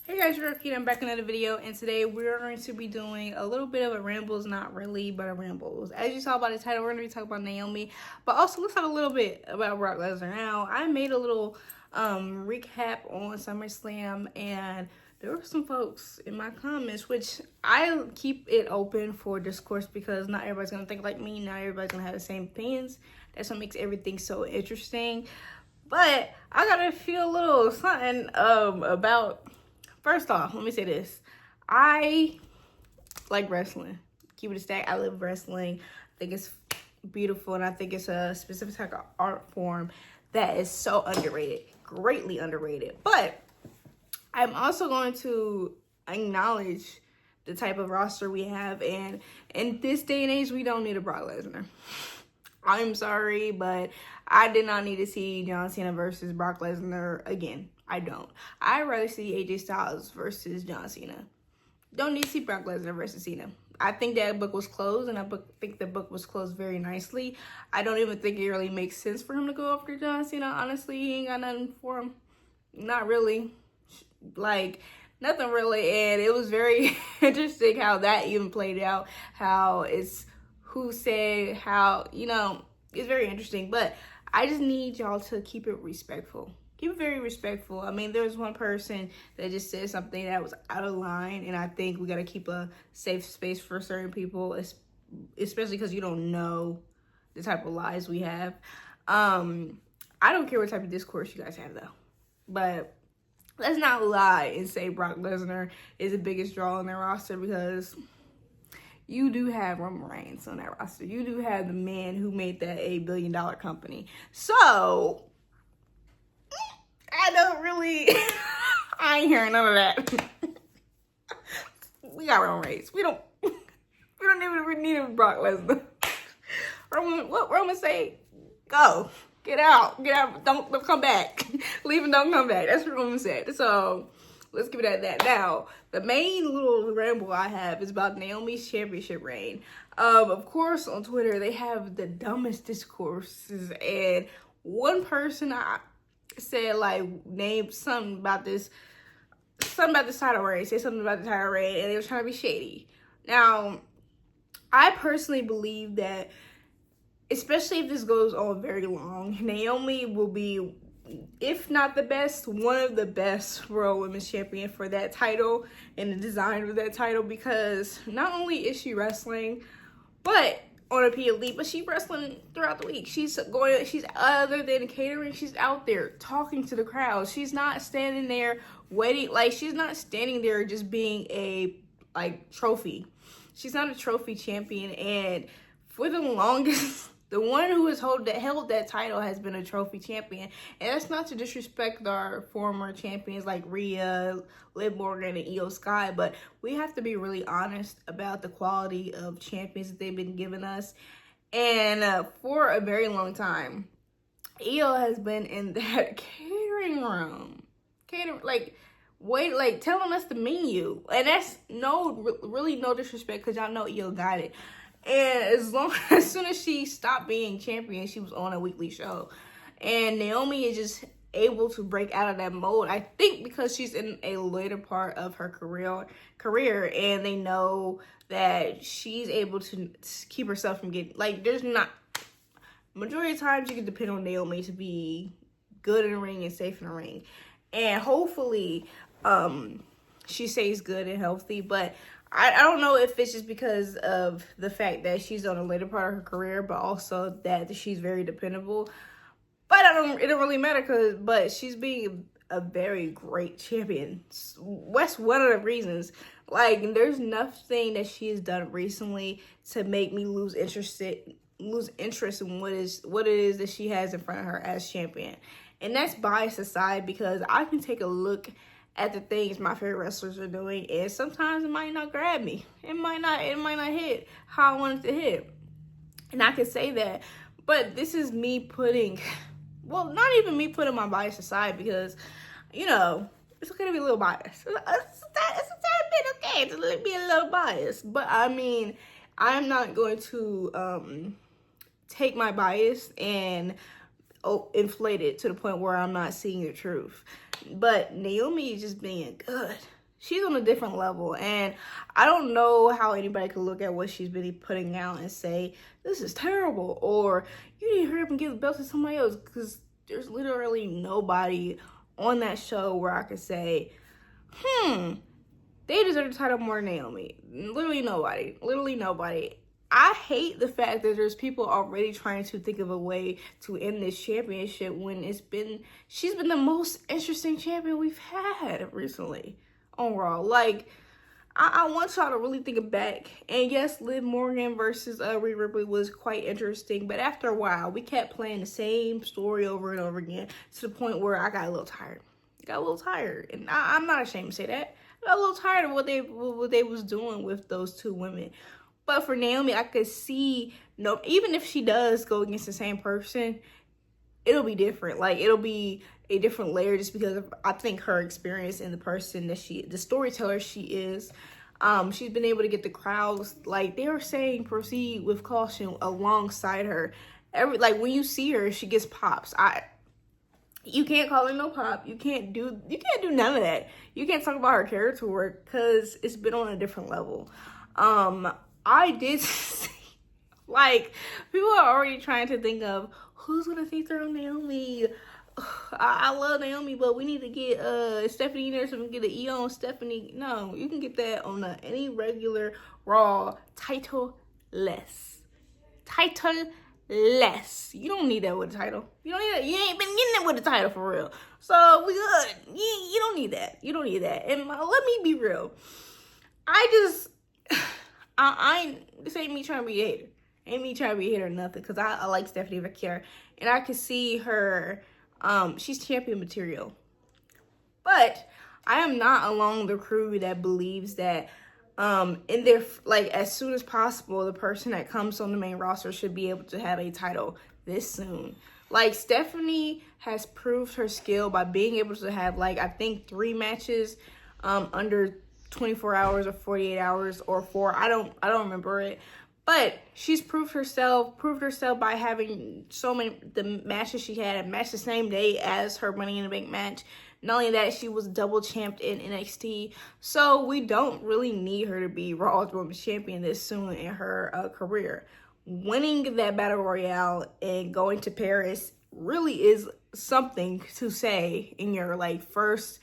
Hey guys, I'm back in another video, and today we're going to be doing a little bit of a rambles, not really, but a rambles. As you saw by the title, we're going to be talking about Naomi, but also let's talk a little bit about Brock Lesnar. Now, I made a little recap on SummerSlam, and there were some folks in my comments, which I keep it open for discourse because not everybody's going to think like me, not everybody's going to have the same opinions. That's what makes everything so interesting. But I gotta feel a little something about. First off, let me say this. I like wrestling. Keep it a stack. I love wrestling. I think it's beautiful, and I think it's a specific type of art form that is so underrated, greatly underrated. But I'm also going to acknowledge the type of roster we have, and in this day and age, we don't need a Brock Lesnar. I'm sorry, but I did not need to see John Cena versus Brock Lesnar again. I don't. I'd rather see AJ Styles versus John Cena. Don't need to see Brock Lesnar versus Cena. I think that book was closed, and I think the book was closed very nicely. I don't even think it really makes sense for him to go after John Cena. Honestly, he ain't got nothing for him. Not really. Like, nothing really. And it was very interesting how that even played out. How it's who said how, it's very interesting. But I just need y'all to keep it respectful. Keep it very respectful. I mean, there's one person that just said something that was out of line, and I think we got to keep a safe space for certain people, especially because you don't know the type of lies we have. I don't care what type of discourse you guys have, though. But let's not lie and say Brock Lesnar is the biggest draw on their roster, because you do have Roman Reigns on that roster. You do have the man who made that $8 billion company. So I don't really, I ain't hearing none of that. We got Roman Reigns. We don't even need a Brock Lesnar. What Roman say? Go. Get out. Don't come back. Leave and don't come back. That's what Roman said. So let's give it at that. Now, the main little ramble I have is about Naomi's championship reign. Of course, on Twitter, they have the dumbest discourses. And one person I said, like, named something about this title reign. Say something about the title reign, and they were trying to be shady. Now, I personally believe that, especially if this goes on very long, Naomi will be, if not the best, one of the best Raw Women's Champion for that title and the design of that title, because not only is she wrestling, but on a PLE, but she's wrestling throughout the week. She's other than catering, she's out there talking to the crowd. She's not standing there waiting, like, she's not standing there just being a, like, trophy. She's not a trophy champion, and for the longest, the one who has held that title has been a trophy champion. And that's not to disrespect our former champions like Rhea, Liv Morgan, and Io Sky, but we have to be really honest about the quality of champions that they've been giving us. And for a very long time, Io has been in that catering room, telling us the menu. And that's really no disrespect, because y'all know Io got it. And as soon as she stopped being champion, she was on a weekly show. And Naomi is just able to break out of that mode, I think, because she's in a later part of her career, and they know that she's able to keep herself from getting, like, there's not, majority of times you can depend on Naomi to be good in the ring and safe in the ring. And hopefully, she stays good and healthy, but I don't know if it's just because of the fact that she's on a later part of her career, but also that she's very dependable. But it don't really matter, but she's being a very great champion. That's one of the reasons. Like, there's nothing that she has done recently to make me lose interest in what it is that she has in front of her as champion. And that's bias aside, because I can take a look at the things my favorite wrestlers are doing, and sometimes it might not grab me. It might not hit how I want it to hit. And I can say that, but this is me putting, well, not even me putting my bias aside, because, it's okay to be a little biased. It's a tad bit okay to be a little biased. But, I mean, I'm not going to take my bias and inflate it to the point where I'm not seeing the truth. But Naomi is just being good. she's on a different level, and I don't know how anybody could look at what she's been putting out and say this is terrible, or you need to hurry up and give the belt to somebody else, because there's literally nobody on that show where I could say, they deserve the title more than Naomi. Literally nobody. I hate the fact that there's people already trying to think of a way to end this championship when she's been the most interesting champion we've had recently on Raw. Like, I want y'all to really think back. And yes, Liv Morgan versus Rhea Ripley was quite interesting, but after a while, we kept playing the same story over and over again to the point where I got a little tired. And I'm not ashamed to say that. I got a little tired of what they was doing with those two women. But for Naomi, I could see, no, even if she does go against the same person, it'll be different. Like, it'll be a different layer just because of, I think, her experience and the person that the storyteller she is. She's been able to get the crowds, like, they were saying, proceed with caution alongside her. Like, when you see her, she gets pops. You can't call her no pop. You can't do none of that. You can't talk about her character work because it's been on a different level. I did see, like, people are already trying to think of who's gonna see through Naomi. I love Naomi, but we need to get Stephanie in there so we can get an EO on Stephanie. No, you can get that on any regular Raw title-less. You don't need that with a title. You don't need that. You ain't been getting it with a title for real. So we good. You don't need that. And let me be real. This ain't me trying to be a hater. Ain't me trying to be a hater or nothing, because I like Stephanie Vaquer. And I can see her, she's champion material. But I am not along the crew that believes that in their, like, as soon as possible, the person that comes on the main roster should be able to have a title this soon. Like, Stephanie has proved her skill by being able to have, like, I think 3 matches under 24 hours or 48 hours or 4. I don't remember it. But she's proved herself by having the matches she had, matched the same day as her Money in the Bank match. Not only that, she was double champed in NXT. So we don't really need her to be Raw's Women's Champion this soon in her career. Winning that Battle Royale and going to Paris really is something to say in your, like, first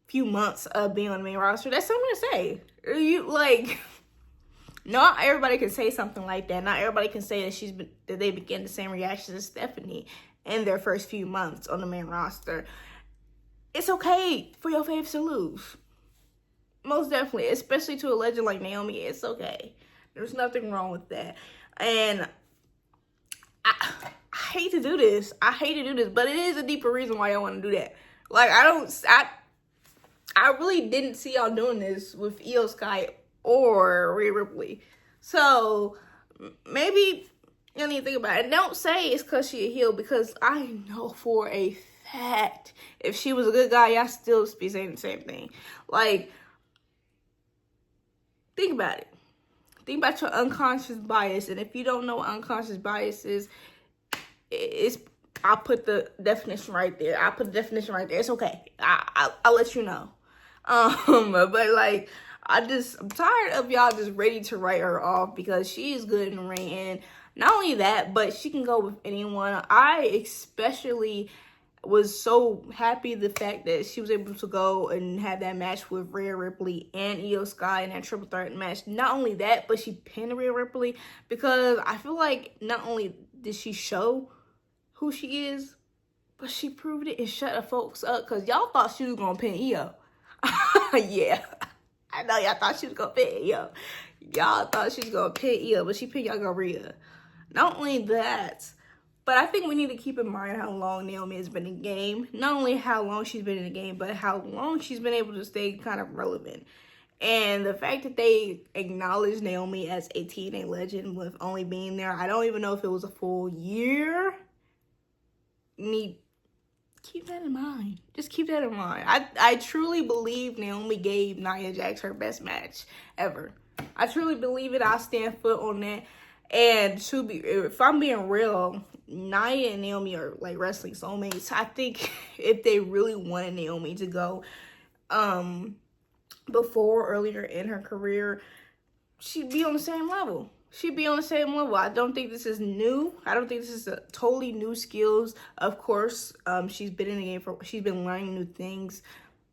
few months of being on the main roster. That's something to say. Not everybody can say something like that. Not everybody can say that they begin the same reactions as Stephanie in their first few months on the main roster. It's okay for your faves to lose. Most definitely. Especially to a legend like Naomi. It's okay. There's nothing wrong with that. And I hate to do this. But it is a deeper reason why I want to do that. Like, I really didn't see y'all doing this with Io Sky or Rhea Ripley. So maybe you need to think about it. And don't say it's because she a heel, because I know for a fact if she was a good guy, y'all still be saying the same thing. Like, think about it. Think about your unconscious bias. And if you don't know what unconscious bias is, I'll put the definition right there. It's okay. I'll let you know. But, like, I'm tired of y'all just ready to write her off, because she is good in the ring. And not only that, but she can go with anyone. I especially was so happy the fact that she was able to go and have that match with Rhea Ripley and Io Sky in that triple threat match. Not only that, but she pinned Rhea Ripley, because I feel like not only did she show who she is, but she proved it and shut the folks up, because y'all thought she was going to pin Io. Yeah, I know y'all thought she was going to pin Io. But she pinned y'all Rhea. Not only that, but I think we need to keep in mind how long Naomi has been in the game. Not only how long she's been in the game, but how long she's been able to stay kind of relevant. And the fact that they acknowledge Naomi as a TNA legend with only being there, I don't even know if it was a full year. Keep that in mind. Just keep that in mind. I truly believe Naomi gave Nia Jax her best match ever. I truly believe it. I'll stand foot on that. And if I'm being real, Nia and Naomi are like wrestling soulmates. I think if they really wanted Naomi to go before, earlier in her career, she'd be on the same level. She'd be on the same level. I don't think this is new. I don't think this is a totally new skills. Of course, she's been in the game she's been learning new things.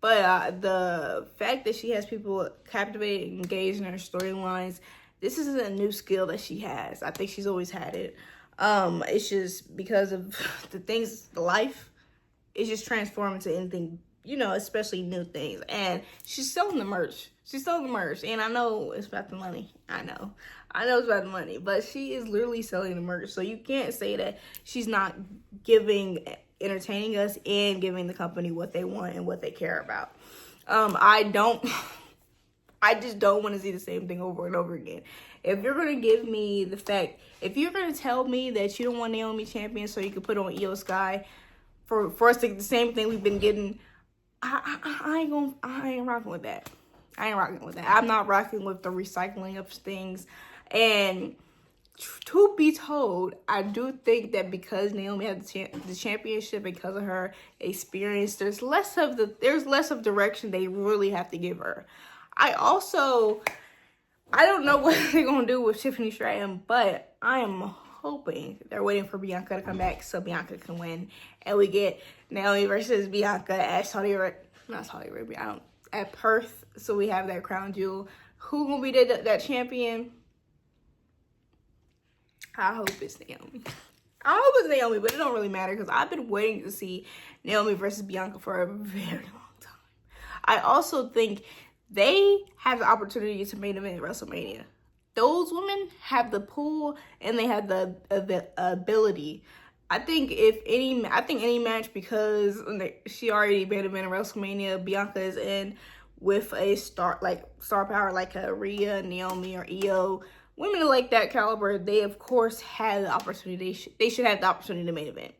But the fact that she has people captivated and engaged in her storylines, this isn't a new skill that she has. I think she's always had it. It's just because of the things, the life, it's just transformed into anything, you know, especially new things. And she's selling the merch. She's selling the merch. And I know it's about the money. I know it's about the money. But she is literally selling the merch. So you can't say that she's not entertaining us and giving the company what they want and what they care about. I just don't want to see the same thing over and over again. If you're going to give me if you're going to tell me that you don't want Naomi champion so you can put on Io Sky for us to get the same thing we've been getting, I ain't rocking with that. I ain't rocking with that. I'm not rocking with the recycling of things. And to be told, I do think that because Naomi had the championship, because of her experience, there's less of direction they really have to give her. I don't know what they're gonna do with Tiffany Stratton, but I am hoping they're waiting for Bianca to come back so Bianca can win, and we get Naomi versus Bianca at at Perth, so we have that crown jewel. Who gonna be that champion? I hope it's Naomi. But it don't really matter because I've been waiting to see Naomi versus Bianca for a very long time. I also think they have the opportunity to main event WrestleMania. Those women have the pull and they have the ability. I think any match, because she already main event WrestleMania, Bianca is in with a star power like a Rhea, Naomi, or Io. Women like that caliber, they of course have the opportunity. They should have the opportunity to main event.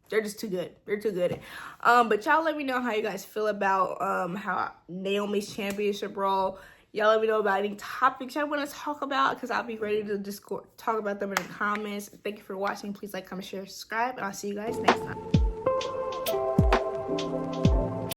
They're just too good. They're too good. But y'all let me know how you guys feel about how Naomi's championship role. Y'all let me know about any topics y'all want to talk about, because I'll be ready to talk about them in the comments. Thank you for watching. Please like, comment, share, subscribe, and I'll see you guys next time.